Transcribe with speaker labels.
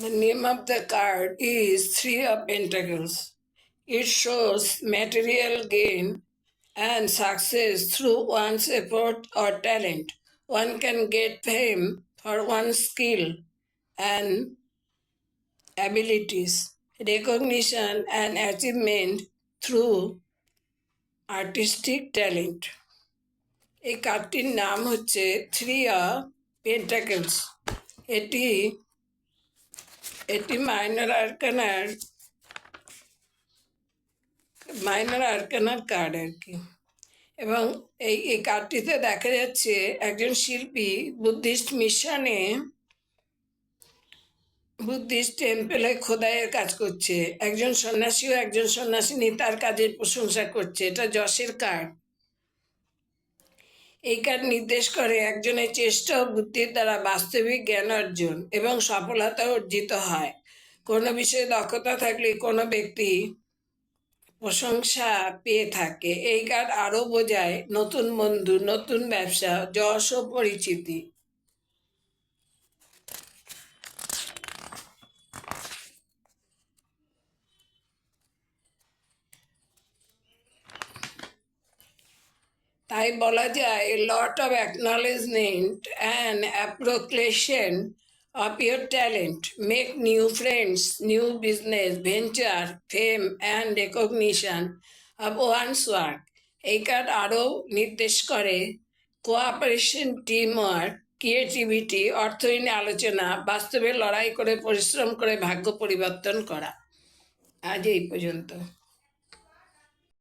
Speaker 1: The name of the card is Three of Pentacles. It shows material gain and success through one's effort or talent. One can get fame for one's skill and abilities, recognition and achievement through artistic talent. এই কার্ডটির নাম হচ্ছে three of pentacles. এটি এটি minor আর্কানার card আর কি। এবং এই কার্ডটিতে দেখা যাচ্ছে একজন শিল্পী বুদ্ধিস্ট মিশনে বুদ্ধিস্ট টেম্পলে খোদাইয়ের কাজ করছে। একজন সন্ন্যাসী ও একজন সন্ন্যাসিনী তার কাজের প্রশংসা করছে। এটা যশের কার্ড। এই কার্ড নির্দেশ করে একজনের চেষ্টা ও বুদ্ধির দ্বারা বাস্তবিক জ্ঞান অর্জন এবং সফলতা অর্জিত হয়। কোনো বিষয়ে দক্ষতা থাকলে কোনো ব্যক্তি প্রশংসা পেয়ে থাকে। এই কার্ড আরও বোঝায় নতুন বন্ধু, নতুন ব্যবসা, যশ ও পরিচিতি। তাই বলা যায় lot of acknowledgement and acclamation of your talent, make new friends, new business venture, fame and recognition of one's work. এই কার্ড আরও নির্দেশ করে কোঅপারেশন, টিম ওয়ার্ক, ক্রিয়েটিভিটি, অর্থহীন আলোচনা, বাস্তবে লড়াই করে পরিশ্রম করে ভাগ্য পরিবর্তন করা। আজ এই পর্যন্ত।